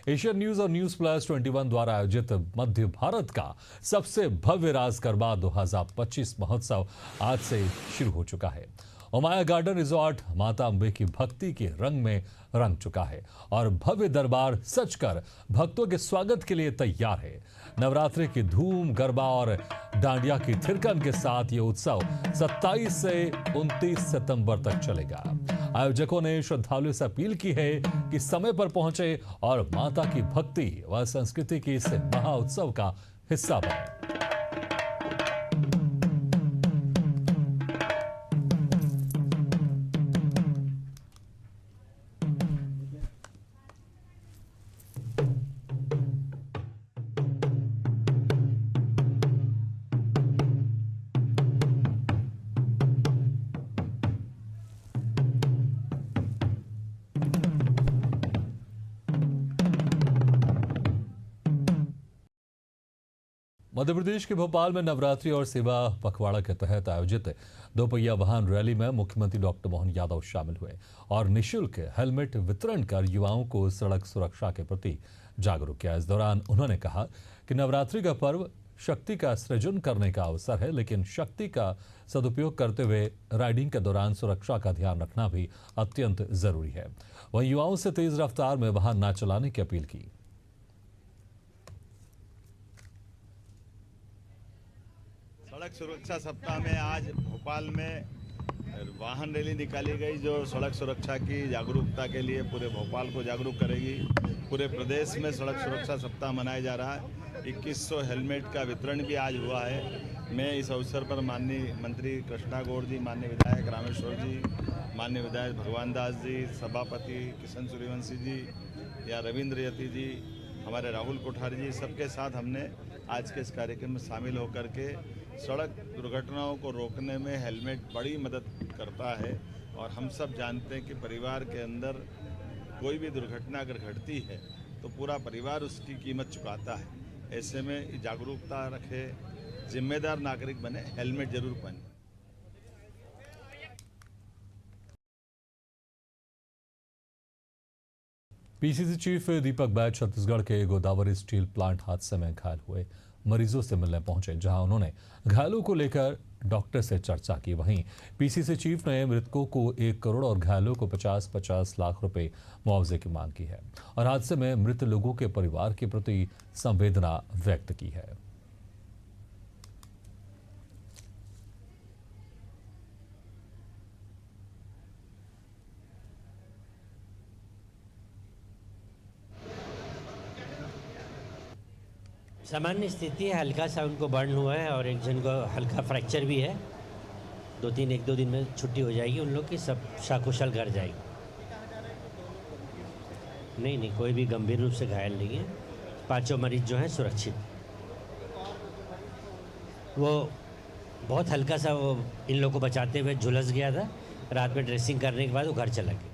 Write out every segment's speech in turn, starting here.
Asian news और news plus 21 द्वारा आयोजित मध्य भारत का सबसे भव्य रास गरबा 2025 महोत्सव आज से शुरू हो चुका है। उमाया गार्डन रिजॉर्ट माता अंबे की भक्ति के रंग में रंग चुका है और भव्य दरबार सजकर भक्तों के स्वागत के लिए तैयार है। नवरात्रि की धूम, गरबा और डांडिया की थिरकन के साथ ये उत्सव 27 से 29 सितंबर तक चलेगा। आयोजकों ने श्रद्धालुओं से अपील की है कि समय पर पहुंचे और माता की भक्ति व संस्कृति की इस महा उत्सव का हिस्सा बने। मध्य प्रदेश के भोपाल में नवरात्रि और सेवा पखवाड़ा के तहत आयोजित दोपहिया वाहन रैली में मुख्यमंत्री डॉक्टर मोहन यादव शामिल हुए और निःशुल्क हेलमेट वितरण कर युवाओं को सड़क सुरक्षा के प्रति जागरूक किया। इस दौरान उन्होंने कहा कि नवरात्रि का पर्व शक्ति का सृजन करने का अवसर है, लेकिन शक्ति का सदुपयोग करते हुए राइडिंग के दौरान सुरक्षा का ध्यान रखना भी अत्यंत जरूरी है। वहीं युवाओं से तेज रफ्तार में वाहन न चलाने की अपील की। सड़क सुरक्षा सप्ताह में आज भोपाल में वाहन रैली निकाली गई जो सड़क सुरक्षा की जागरूकता के लिए पूरे भोपाल को जागरूक करेगी। पूरे प्रदेश में सड़क सुरक्षा सप्ताह मनाया जा रहा है। 2100 हेलमेट का वितरण भी आज हुआ है। मैं इस अवसर पर माननीय मंत्री कृष्णा गौड़ जी, माननीय विधायक रामेश्वर जी, माननीय विधायक भगवान दास जी, सभापति किशन सूर्यवंशी जी या रविंद्र यति जी, हमारे राहुल कोठारी जी, सबके साथ हमने आज के इस कार्यक्रम में शामिल होकर के सड़क दुर्घटनाओं को रोकने में हेलमेट बड़ी मदद करता है। और हम सब जानते हैं कि परिवार के अंदर कोई भी दुर्घटना अगर घटती है तो पूरा परिवार उसकी कीमत चुकाता है। ऐसे में जागरूकता रखे, जिम्मेदार नागरिक बने, हेलमेट जरूर पहने। पीसीसी चीफ दीपक बैज छत्तीसगढ़ के गोदावरी स्टील प्लांट हादसे में घायल हुए मरीजों से मिलने पहुंचे, जहां उन्होंने घायलों को लेकर डॉक्टर से चर्चा की। वहीं पीसीसी चीफ ने मृतकों को 1 करोड़ और घायलों को 50-50 लाख रुपए मुआवजे की मांग की है और हादसे में मृत लोगों के परिवार के प्रति संवेदना व्यक्त की है। सामान्य स्थिति है, हल्का सा उनको बर्न हुआ है और एक जन को हल्का फ्रैक्चर भी है। 1-2 दिन में छुट्टी हो जाएगी उन लोग की, सब सकुशल घर जाएगी। नहीं, कोई भी गंभीर रूप से घायल नहीं है। 5 मरीज जो हैं सुरक्षित। वो बहुत हल्का सा वो इन लोगों को बचाते हुए झुलस गया था। रात में ड्रेसिंग करने के बाद वो घर चला गया।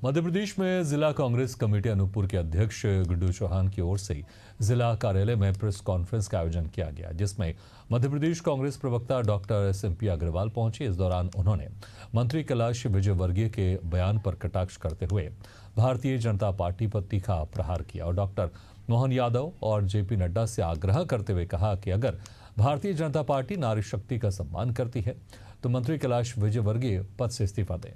मध्य प्रदेश में जिला कांग्रेस कमेटी अनूपपुर के अध्यक्ष गुड्डू चौहान की ओर से जिला कार्यालय में प्रेस कॉन्फ्रेंस का आयोजन किया गया, जिसमें मध्य प्रदेश कांग्रेस प्रवक्ता डॉक्टर SMP अग्रवाल पहुंचे। इस दौरान उन्होंने मंत्री कैलाश विजयवर्गीय के बयान पर कटाक्ष करते हुए भारतीय जनता पार्टी पर तीखा प्रहार किया और डॉक्टर मोहन यादव और JP नड्डा से आग्रह करते हुए कहा कि अगर भारतीय जनता पार्टी नारी शक्ति का सम्मान करती है तो मंत्री कैलाश विजयवर्गीय पद से इस्तीफा दें।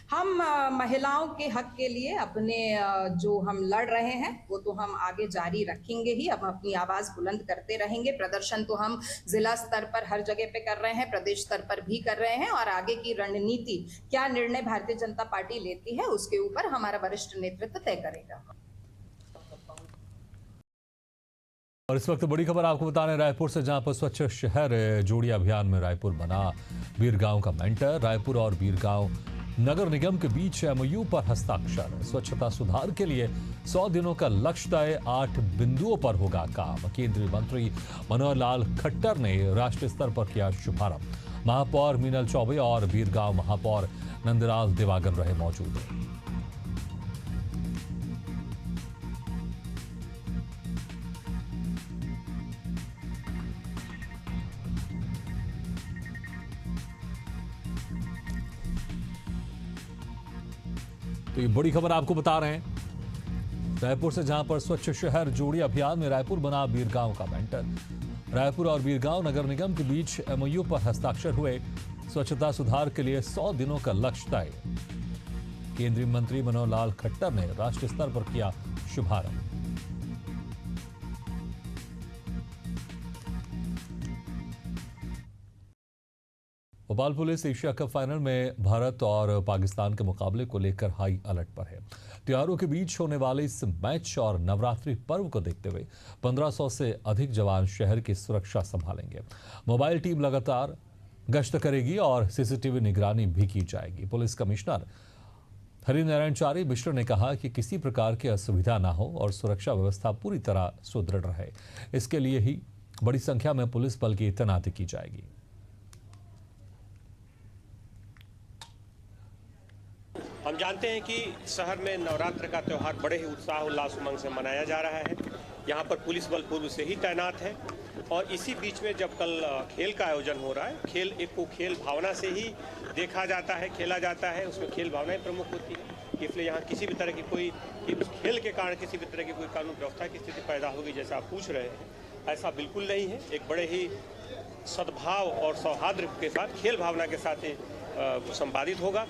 हम महिलाओं के हक के लिए अपने जो हम लड़ रहे हैं वो तो हम आगे जारी रखेंगे ही। अब अपनी आवाज बुलंद करते रहेंगे। प्रदर्शन तो हम जिला स्तर पर हर जगह पे कर रहे हैं, प्रदेश स्तर पर भी कर रहे हैं और आगे की रणनीति क्या निर्णय भारतीय जनता पार्टी लेती है उसके ऊपर हमारा वरिष्ठ नेतृत्व तय करेगा। और इस वक्त बड़ी खबर आपको बता रहे रायपुर से, जहां पर स्वच्छ शहर जोड़ी अभियान में रायपुर बना बीरगांव का मेंटर। रायपुर और बीरगांव नगर निगम के बीच MOU पर हस्ताक्षर। स्वच्छता सुधार के लिए 100 दिनों का लक्ष्य तय, 8 बिंदुओं पर होगा काम। केंद्रीय मंत्री मनोहर लाल खट्टर ने राष्ट्रीय स्तर पर किया शुभारंभ। महापौर मीनल चौबे और बीरगांव महापौर नंदलाल दिवाकर रहे मौजूद। तो ये बड़ी खबर आपको बता रहे हैं। रायपुर से जहां पर स्वच्छ शहर जोड़ी अभियान में रायपुर बना बीरगांव का मेंटर। रायपुर और बीरगांव नगर निगम के बीच एमओयू पर हस्ताक्षर हुए। स्वच्छता सुधार के लिए 100 दिनों का लक्ष्य तय। केंद्रीय मंत्री मनोहर लाल खट्टर ने राष्ट्रीय स्तर पर किया शुभारंभ। Bhopal police Asia cup final में भारत और पाकिस्तान के मुकाबले को लेकर हाई अलर्ट पर है। त्योहारों के बीच होने वाले इस मैच और नवरात्रि पर्व को देखते हुए 1500 से अधिक जवान शहर की सुरक्षा संभालेंगे। मोबाइल टीम लगातार गश्त करेगी और सीसीटीवी निगरानी भी की जाएगी। पुलिस कमिश्नर हरिनारायण चारी मिश्र ने कहा कि किसी प्रकार की असुविधा ना हो और सुरक्षा व्यवस्था पूरी तरह सुदृढ़ रहे। इसके लिए ही बड़ी संख्या में पुलिस बल की तैनाती की जाएगी। हम जानते हैं कि शहर में नवरात्र का त्यौहार बड़े ही उत्साह उल्लास उमंग से मनाया जा रहा है। यहाँ पर पुलिस बल पूर्व से ही तैनात है और इसी बीच में जब कल खेल का आयोजन हो रहा है, खेल एक को खेल भावना से ही देखा जाता है, खेला जाता है, उसमें खेल भावनाएं प्रमुख होती है। इसलिए यहाँ किसी भी तरह की कि उस खेल के कारण किसी भी तरह की कोई कानून व्यवस्था की स्थिति पैदा होगी जैसा आप पूछ रहे हैं, ऐसा बिल्कुल नहीं है। एक बड़े ही सद्भाव और सौहार्द के साथ खेल भावना के साथ संपादित होगा।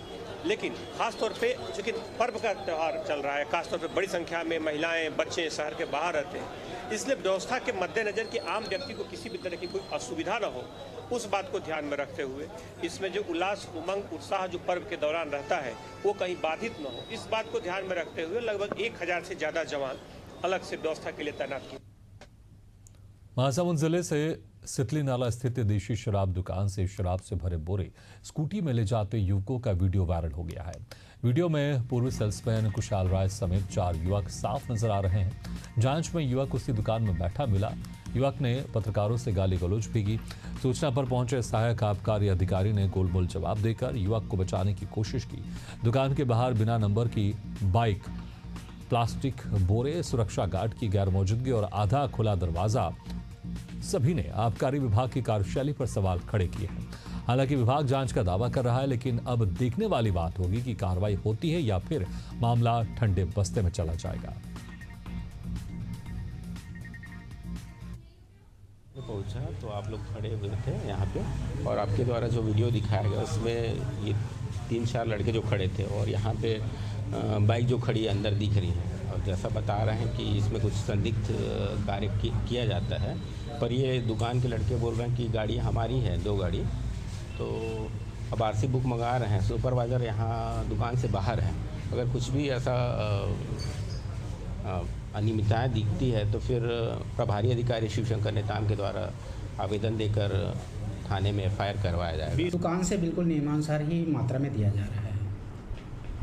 लेकिन खासतौर पे चूंकि पर्व का त्यौहार चल रहा है, खासतौर पे बड़ी संख्या में महिलाएं बच्चे शहर के बाहर रहते हैं, इसलिए व्यवस्था के मद्देनजर कि आम व्यक्ति को किसी भी तरह की कोई असुविधा न हो, उस बात को ध्यान में रखते हुए इसमें जो उल्लास उमंग उत्साह जो पर्व के दौरान रहता है वो कहीं बाधित न हो, इस बात को ध्यान में रखते हुए लगभग 1000 से ज़्यादा जवान अलग से व्यवस्था के लिए तैनात किए। महासमुंद जिले से सितली नाला स्थित देशी शराब दुकान से शराब से भरे बोरे स्कूटी में ले जाते युवकों का वीडियो वायरल हो गया है। वीडियो में पूर्व सेल्समैन कुशाल राय समेत 4 युवक साफ नजर आ रहे हैं। जांच में युवक उसी दुकान में बैठा मिला। युवक ने पत्रकारों से गाली गलौज भी की। सूचना पर पहुंचे सहायक आबकारी अधिकारी ने गोलमोल जवाब देकर युवक को बचाने की कोशिश की। दुकान के बाहर बिना नंबर की बाइक, प्लास्टिक बोरे, सुरक्षा गार्ड की गैर मौजूदगी और आधा खुला दरवाजा, सभी ने आबकारी विभाग की कार्यशैली पर सवाल खड़े किए हैं। हालांकि विभाग जांच का दावा कर रहा है, लेकिन अब देखने वाली बात होगी कि कार्रवाई होती है या फिर मामला ठंडे बस्ते में चला जाएगा। पहुंचा तो आप लोग खड़े हुए थे यहाँ पे और आपके द्वारा जो वीडियो दिखाया गया उसमें ये 3-4 लड़के जो खड़े थे और यहाँ पे बाइक जो खड़ी अंदर दिख रही है और जैसा बता रहे हैं कि इसमें कुछ संदिग्ध कार्य किया जाता है, पर ये दुकान के लड़के बोल रहे हैं कि गाड़ी हमारी है, 2 गाड़ी, तो अब आरसी बुक मंगा रहे हैं। सुपरवाइज़र यहाँ दुकान से बाहर है, अगर कुछ भी ऐसा अनियमितताएँ दिखती है तो फिर प्रभारी अधिकारी शिवशंकर नेताम के द्वारा आवेदन देकर थाने में एफआईआर करवाया जाएगा। दुकान से बिल्कुल नियमानुसार ही मात्रा में दिया जा रहा है।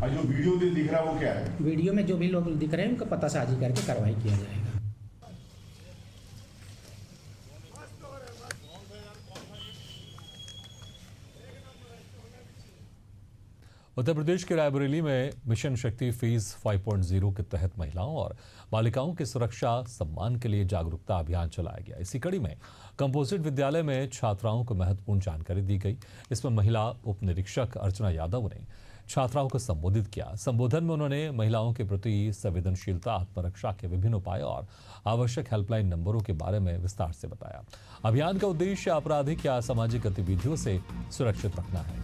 और जो वीडियो दिख रहा है वो क्या है? वीडियो में जो भी लोग दिख रहे हैं उनका पतासाजी करके कार्रवाई किया जाएगा। उत्तर प्रदेश के रायबरेली में मिशन शक्ति फेज 5.0 के तहत महिलाओं और बालिकाओं की सुरक्षा सम्मान के लिए जागरूकता अभियान चलाया गया। इसी कड़ी में कंपोजिट विद्यालय में छात्राओं को महत्वपूर्ण जानकारी दी गई। इसमें महिला उप निरीक्षक अर्चना यादव ने छात्राओं को संबोधित किया। संबोधन में उन्होंने महिलाओं के प्रति संवेदनशीलता, आत्मरक्षा के विभिन्न उपायों और आवश्यक हेल्पलाइन नंबरों के बारे में विस्तार से बताया। अभियान का उद्देश्य आपराधिक या सामाजिक गतिविधियों से सुरक्षित रखना है।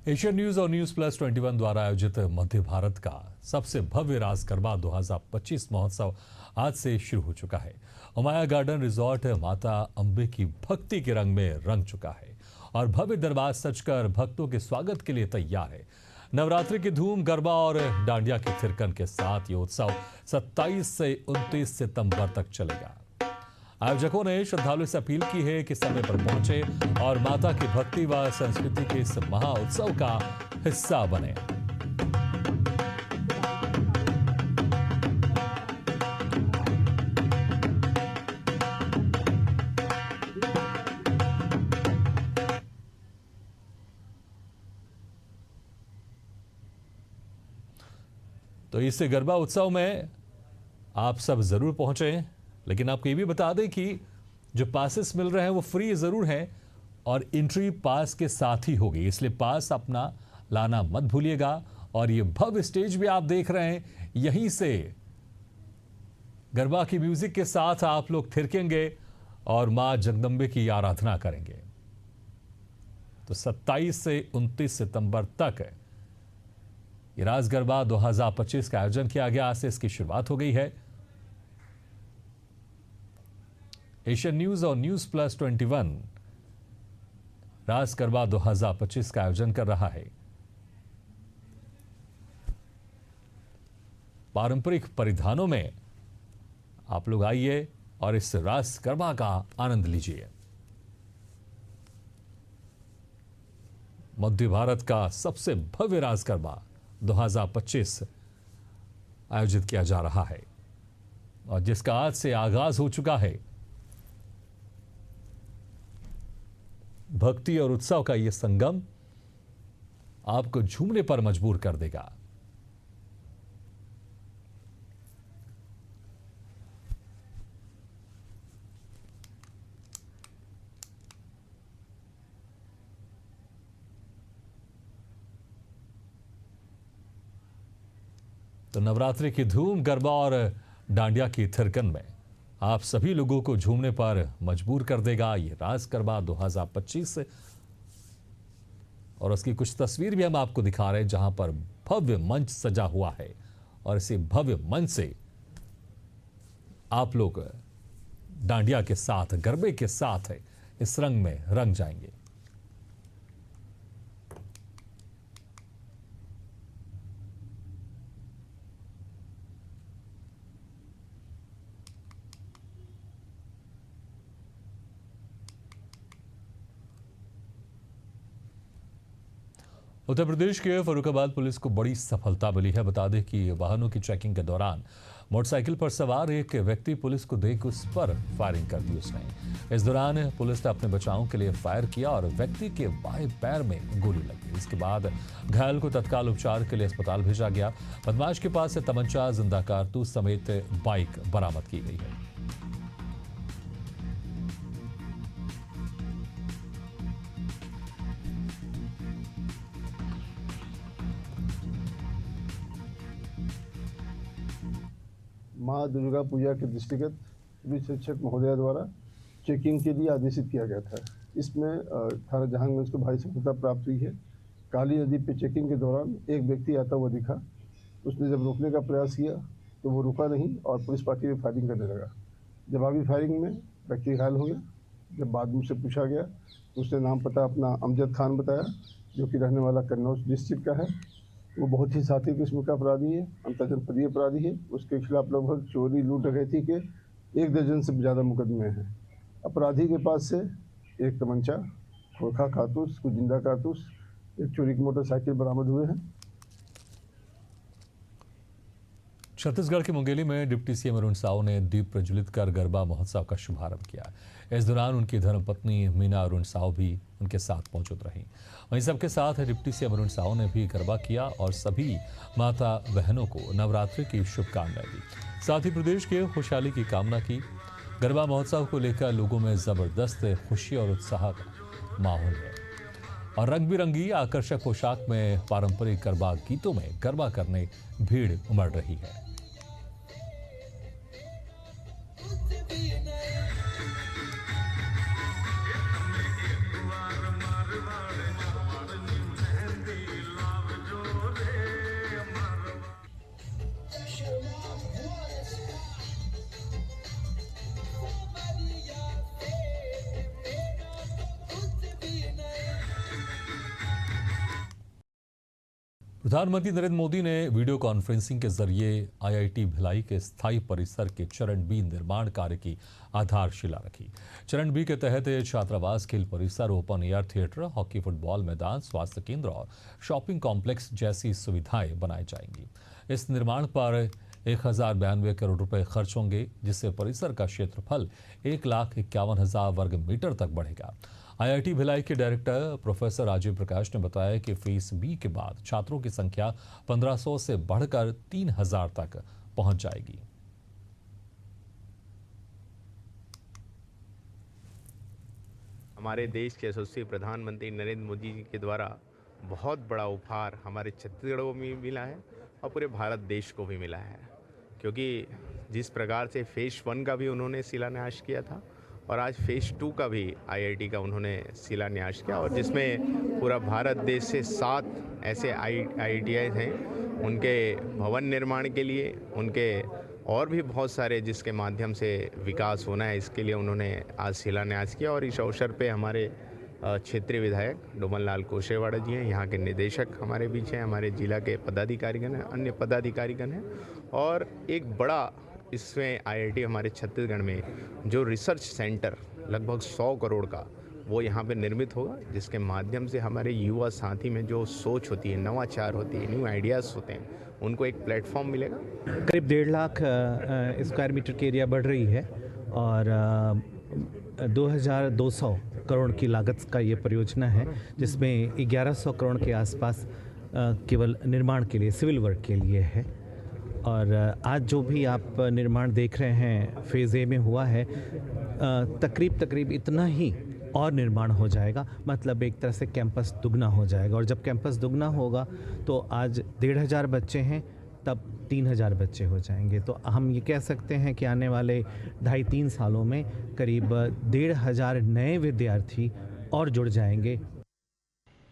एशियन न्यूज और न्यूज प्लस 21 द्वारा आयोजित मध्य भारत का सबसे भव्य रास गरबा 2025 महोत्सव आज से शुरू हो चुका है। उमाया गार्डन रिजॉर्ट माता अंबे की भक्ति के रंग में रंग चुका है और भव्य दरबार सजकर भक्तों के स्वागत के लिए तैयार है। नवरात्रि की धूम, गरबा और डांडिया के थिरकन के साथ ये उत्सव 27 से 29 सितंबर तक चलेगा। आयोजकों ने श्रद्धालुओं से अपील की है कि समय पर पहुंचे और माता की भक्ति व संस्कृति के इस महा उत्सव का हिस्सा बने। तो इस गरबा उत्सव में आप सब जरूर पहुंचे, लेकिन आपको ये भी बता दें कि जो पासेस मिल रहे हैं वो फ्री ज़रूर हैं और एंट्री पास के साथ ही होगी, इसलिए पास अपना लाना मत भूलिएगा। और ये भव्य स्टेज भी आप देख रहे हैं, यहीं से गरबा की म्यूजिक के साथ आप लोग थिरकेंगे और मां जगदम्बे की आराधना करेंगे। तो 27 से 29 सितंबर तक ये रास गरबा 2025 का आयोजन किया गया। आज से इसकी शुरुआत हो गई है। एशियन न्यूज और न्यूज प्लस 21 रास गरबा 2025 का आयोजन कर रहा है। पारंपरिक परिधानों में आप लोग आइए और इस रास गरबा का आनंद लीजिए। मध्य भारत का सबसे भव्य रास गरबा 2025 आयोजित किया जा रहा है और जिसका आज से आगाज हो चुका है। भक्ति और उत्सव का यह संगम आपको झूमने पर मजबूर कर देगा। तो नवरात्रि की धूम, गरबा और डांडिया की थिरकन में आप सभी लोगों को झूमने पर मजबूर कर देगा ये रास गरबा 2025। और उसकी कुछ तस्वीर भी हम आपको दिखा रहे हैं जहां पर भव्य मंच सजा हुआ है और इसी भव्य मंच से आप लोग डांडिया के साथ, गरबे के साथ इस रंग में रंग जाएंगे। उत्तर प्रदेश के फर्रुखाबाद पुलिस को बड़ी सफलता मिली है। बता दें कि वाहनों की चेकिंग के दौरान मोटरसाइकिल पर सवार एक व्यक्ति पुलिस को देख उस पर फायरिंग कर दी उसने। इस दौरान पुलिस ने अपने बचाव के लिए फायर किया और व्यक्ति के बाएं पैर में गोली लगी। इसके बाद घायल को तत्काल उपचार के लिए अस्पताल भेजा गया। बदमाश के पास से तमंचा, जिंदा कारतूस समेत बाइक बरामद की गई है। माँ दुर्गा पूजा के दृष्टिगत पुलिस अधीक्षक महोदय द्वारा चेकिंग के लिए आदेशित किया गया था। इसमें थाना जहांगीरगंज को भारी सफलता प्राप्त हुई है। काली नदी पे चेकिंग के दौरान एक व्यक्ति आता हुआ दिखा। उसने जब रोकने का प्रयास किया तो वो रुका नहीं और पुलिस पार्टी में फायरिंग करने लगा। जवाबी फायरिंग में व्यक्ति घायल हो गया। जब बाद में उससे पूछा गया तो उसने नाम पता अपना अमजद खान बताया, जो कि रहने वाला कन्नौज डिस्ट्रिक्ट का है। वो बहुत ही साथी किस्म का अपराधी है, अंतर्जनपदीय अपराधी है। उसके खिलाफ लगभग चोरी, लूट, डकैती के 1 दर्जन से ज़्यादा मुकदमे हैं। अपराधी के पास से एक तमंचा, खोखा कारतूस, कुछ जिंदा कारतूस, एक चोरी की मोटरसाइकिल बरामद हुए हैं। छत्तीसगढ़ के मुंगेली में डिप्टी सीएम अरुण साव ने दीप प्रज्वलित कर गरबा महोत्सव का शुभारंभ किया। इस दौरान उनकी धर्मपत्नी मीना अरुण साव भी उनके साथ मौजूद रहीं। वहीं सबके साथ डिप्टी सीएम अरुण साव ने भी गरबा किया और सभी माता बहनों को नवरात्रि की शुभकामनाएं दी। साथ ही प्रदेश के खुशहाली की कामना की। गरबा महोत्सव को लेकर लोगों में जबरदस्त खुशी और उत्साह का माहौल है और रंग बिरंगी आकर्षक पोशाक में पारंपरिक गरबा गीतों में गरबा करने भीड़ उमड़ रही है। प्रधानमंत्री नरेंद्र मोदी ने वीडियो कॉन्फ्रेंसिंग के जरिए आईआईटी भिलाई के स्थायी परिसर के चरण बी निर्माण कार्य की आधारशिला रखी। चरण बी के तहत छात्रावास, खेल परिसर, open air theatre, hockey, football मैदान, स्वास्थ्य केंद्र और शॉपिंग कॉम्प्लेक्स जैसी सुविधाएं बनाई जाएंगी। इस निर्माण पर 1092 करोड़ रुपए खर्च होंगे, जिससे परिसर का क्षेत्रफल 1,51,000 वर्ग मीटर तक बढ़ेगा। आईआईटी भिलाई के डायरेक्टर प्रोफेसर राजीव प्रकाश ने बताया कि फेज बी के बाद छात्रों की संख्या 1500 से बढ़कर 3000 तक पहुंच जाएगी। हमारे देश के यशस्वी प्रधानमंत्री नरेंद्र मोदी जी के द्वारा बहुत बड़ा उपहार हमारे छत्तीसगढ़ को भी मिला है और पूरे भारत देश को भी मिला है, क्योंकि जिस प्रकार से फेज 1 का भी उन्होंने शिलान्यास किया था और आज फेज 2 का भी आईआईटी का उन्होंने शिलान्यास किया, और जिसमें पूरा भारत देश से 7 ऐसे आईआईटीआई हैं, उनके भवन निर्माण के लिए, उनके और भी बहुत सारे जिसके माध्यम से विकास होना है, इसके लिए उन्होंने आज शिलान्यास किया। और इस अवसर पे हमारे क्षेत्रीय विधायक डोमन लाल कोशेवाड़ा जी हैं, यहाँ के निदेशक हमारे बीच हैं, हमारे जिला के पदाधिकारीगण हैं, अन्य पदाधिकारीगण हैं, और एक बड़ा इसमें आईआईटी हमारे छत्तीसगढ़ में जो रिसर्च सेंटर लगभग 100 करोड़ का वो यहाँ पे निर्मित होगा, जिसके माध्यम से हमारे युवा साथी में जो सोच होती है, नवाचार होती है, न्यू आइडियाज़ होते हैं, उनको एक प्लेटफॉर्म मिलेगा। करीब 1.5 लाख स्क्वायर मीटर की एरिया बढ़ रही है और 2200 करोड़ की लागत का ये परियोजना है, जिसमें 1100 करोड़ के आसपास केवल निर्माण के लिए, सिविल वर्क के लिए है। और आज जो भी आप निर्माण देख रहे हैं फेज़ ए में हुआ है, तकरीब इतना ही और निर्माण हो जाएगा, मतलब एक तरह से कैंपस दुगना हो जाएगा। और जब कैंपस दुगना होगा तो आज 1,500 बच्चे हैं, तब 3,000 बच्चे हो जाएंगे। तो हम ये कह सकते हैं कि आने वाले 2.5-3 सालों में करीब 1,500 नए विद्यार्थी और जुड़ जाएंगे